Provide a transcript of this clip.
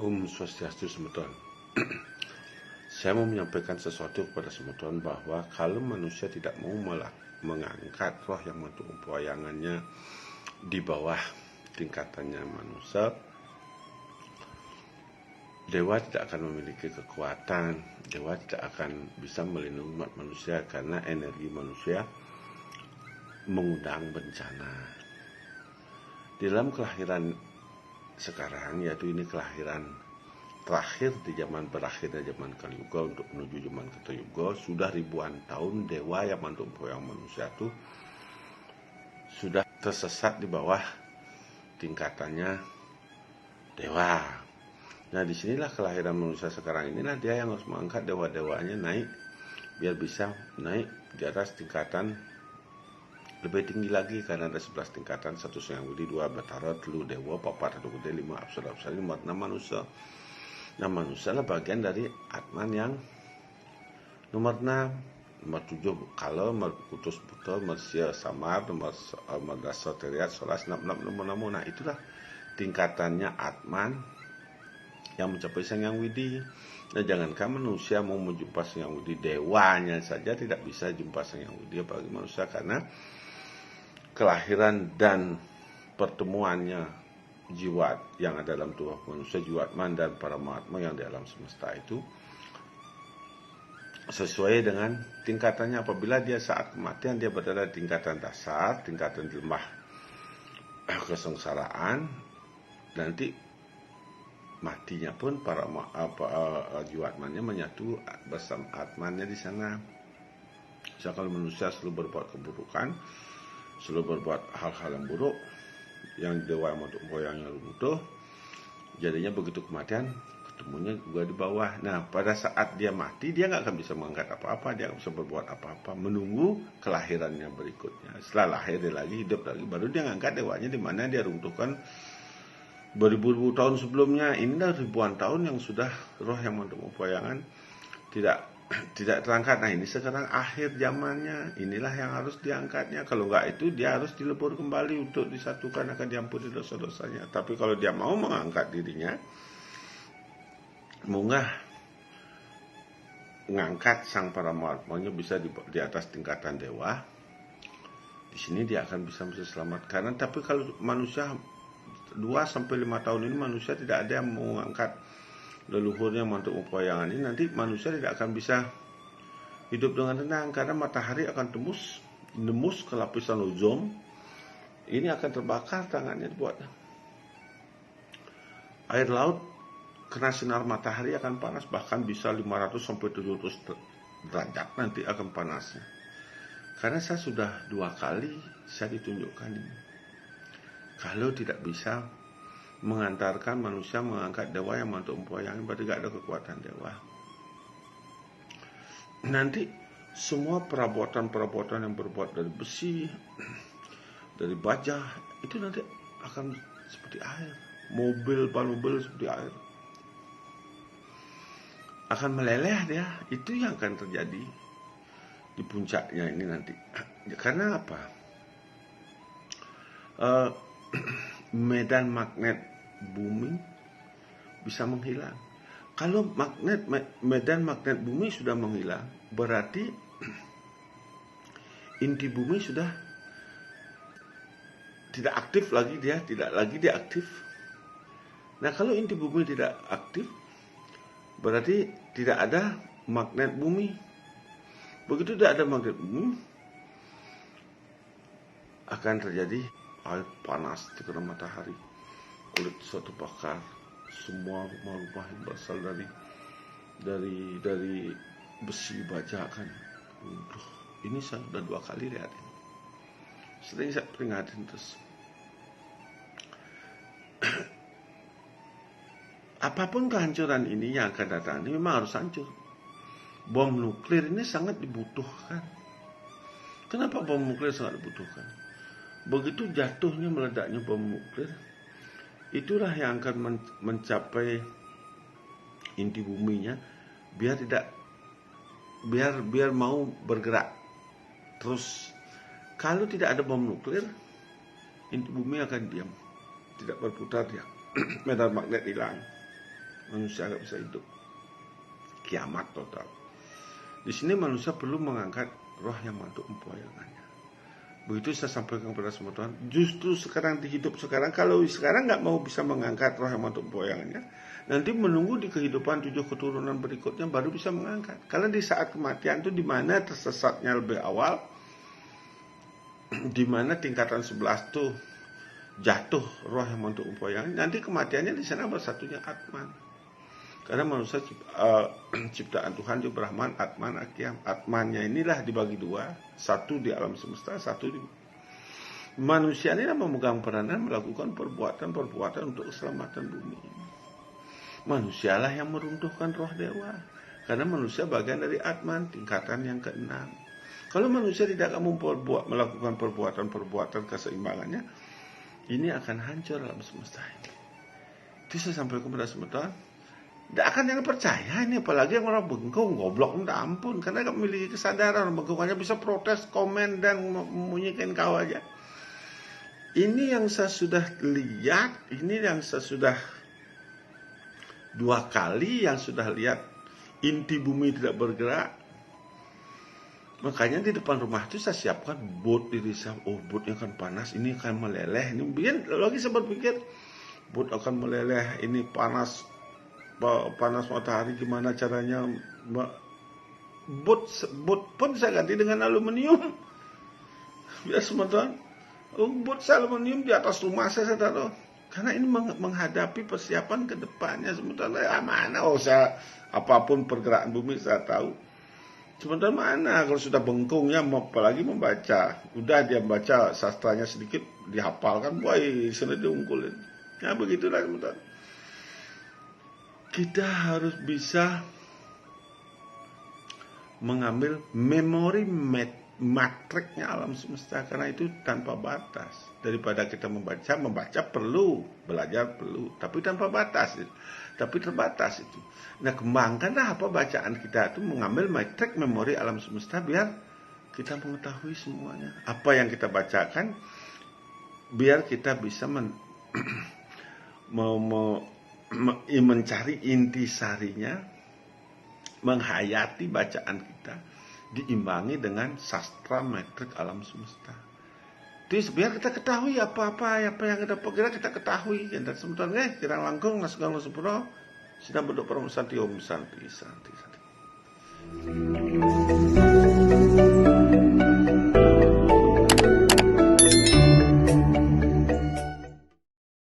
Om Swastiastu Semeton. Saya mau menyampaikan sesuatu kepada Semeton bahwa kalau manusia tidak mau mengangkat roh yang mempoyangannya di bawah tingkatannya manusia, dewa tidak akan memiliki kekuatan, dewa tidak akan bisa melindungi umat manusia karena energi manusia mengundang bencana. Di dalam kelahiran sekarang, yaitu ini kelahiran terakhir di berakhirnya zaman Kali Yuga untuk menuju zaman Kata Yuga, sudah ribuan tahun dewa yang mempoyang manusia itu sudah tersesat di bawah tingkatannya dewa. Nah, disinilah kelahiran manusia sekarang inilah dia yang harus mengangkat dewa-dewanya naik biar bisa naik di atas tingkatan lebih tinggi lagi, karena ada 11 tingkatan: 1 Sang Widi, 2 Batara, 3 Dewa, 4 Ratu Gede, 5 Apsara, 5 manusia. Nah, manusia lah bagian dari Atman yang nomor 6, nomor 7 Kala, nomor Kutus Buta, nomor Sia Samar, nomor Dasa Teriat, Solas, nomor. Nah, itulah tingkatannya Atman yang mencapai Sang Yang Widi. Nah, jangankan manusia mau menjumpa Sang Yang Widi, dewanya saja tidak bisa jumpa Sang Yang Widi, apalagi manusia, karena kelahiran dan pertemuannya jiwa yang ada dalam tubuh manusia, jiwatman dan para mahatma yang di alam semesta itu sesuai dengan tingkatannya. Apabila dia saat kematian dia berada di tingkatan dasar, tingkatan lemah kesengsaraan, nanti matinya pun para jiwatmannya menyatu bersama atmannya di sana. Misalnya kalau manusia selalu berbuat keburukan, selalu berbuat hal-hal yang buruk, yang dewa untuk mempoyangnya runtuh, jadinya begitu kematian ketemunya juga di bawah. Nah, pada saat dia mati dia nggak akan bisa mengangkat apa-apa, dia nggak bisa berbuat apa-apa, menunggu kelahirannya berikutnya. Setelah lahir dia lagi hidup lagi, baru dia ngangkat dewanya di mana dia runtuhkan beribu-ribu tahun sebelumnya. Inilah ribuan tahun yang sudah roh yang untuk mempoyangan tidak terangkat. Nah, ini sekarang akhir zamannya, inilah yang harus diangkatnya. Kalau enggak itu dia harus dilebur kembali untuk disatukan, akan diampuni dosa-dosanya. Tapi kalau dia mau mengangkat dirinya, mengangkat sang para mahatmanya bisa di atas tingkatan dewa, di sini dia akan bisa selamat. Karena tapi kalau manusia 2-5 tahun ini manusia tidak ada yang mau mengangkat leluhurnya untuk mempoyangan ini, nanti manusia tidak akan bisa hidup dengan tenang, karena matahari akan tembus ke lapisan ozon, ini akan terbakar tangannya buat air laut, kena sinar matahari akan panas, bahkan bisa 500-700 derajat nanti akan panasnya. Karena saya sudah 2 kali saya ditunjukkan ini, kalau tidak bisa mengantarkan manusia mengangkat dewa yang untuk mempoyangi, berarti tidak ada kekuatan dewa. Nanti semua perabotan yang berbuat dari besi, dari baja, itu nanti akan seperti air. Mobil seperti air, akan meleleh dia. Itu yang akan terjadi di puncaknya ini nanti. Karena apa? Medan magnet bumi bisa menghilang. Kalau medan magnet bumi sudah menghilang, berarti inti bumi sudah tidak aktif lagi, dia tidak lagi aktif. Nah, kalau inti bumi tidak aktif, berarti tidak ada magnet bumi. Begitu tidak ada magnet bumi, akan terjadi air panas terkena matahari, kulit suatu bakar, semua rumah-rumah yang berasal dari besi baja kan. Ini saya sudah 2 kali lihat ini. Sering saya peringatin terus. Apapun kehancuran ini yang akan datang, ini memang harus hancur. Bom nuklir ini sangat dibutuhkan. Kenapa bom nuklir sangat dibutuhkan? Begitu jatuhnya, meledaknya bom nuklir, itulah yang akan mencapai inti buminya, biar mau bergerak terus. Kalau tidak ada bom nuklir, inti bumi akan diam, tidak berputar dia. Medan magnet hilang. manusia nggak bisa hidup. Kiamat total. Di sini manusia perlu mengangkat roh yang mantuk empoyangannya. Begitu saya sampaikan kepada semua Tuhan. Justru sekarang di hidup sekarang, kalau sekarang nggak mau bisa mengangkat roh yang mantuk empoyangannya, nanti menunggu di kehidupan 7 keturunan berikutnya baru bisa mengangkat. Karena di saat kematian itu di mana tersesatnya lebih awal, di mana tingkatan 11 tuh jatuh roh yang mantuk empoyangan, nanti kematiannya di sana bersatunya Atman. Karena manusia ciptaan Tuhan di Brahman, Atman, Akyam. Atmannya inilah dibagi dua, satu di alam semesta, satu di manusia. Inilah memegang peranan melakukan perbuatan-perbuatan untuk keselamatan bumi. Manusialah yang meruntuhkan roh dewa, karena manusia bagian dari Atman, tingkatan yang ke-6. Kalau manusia tidak akan melakukan perbuatan-perbuatan keseimbangannya, ini akan hancur alam semesta ini. Itu saya sampaikan kepada semua. Tidak akan yang percaya ini, apalagi yang orang bengkung, goblok, minta ampun. Karena tidak memiliki kesadaran, orang bengkung hanya bisa protes, komen, dan memunyikan kau aja. Ini yang saya sudah lihat, ini yang saya sudah 2 kali, yang sudah lihat inti bumi tidak bergerak. Makanya di depan rumah itu saya siapkan bot diri saya. Oh, botnya kan panas, ini akan meleleh. Ini lagi saya berpikir, bot akan meleleh, ini panas matahari, gimana caranya. Bot pun saya ganti dengan aluminium biar semua Tuhan. Bot aluminium di atas rumah saya taruh, karena ini menghadapi persiapan ke depannya. Sementara mana saya apapun pergerakan bumi saya tahu. Sementara mana kalau sudah bengkungnya, apalagi membaca, udah dia baca sastranya sedikit dihafalkan, boy sudah diunggulin. Ya begitulah teman-teman. Kita harus bisa mengambil memori matriknya alam semesta, karena itu tanpa batas. Daripada kita membaca perlu, belajar perlu, tapi tanpa batas, tapi terbatas itu. Nah, kembangkanlah apa bacaan kita itu, mengambil matrik memori alam semesta, biar kita mengetahui semuanya. Apa yang kita bacakan, biar kita bisa mencari intisarinya, menghayati bacaan kita, diimbangi dengan sastra metrik alam semesta. Jadi biar kita ketahui apa yang kita ketahui. Dan sebenarnya kirang langkung nasgang sepuro, sedang berdoa para santi om santi.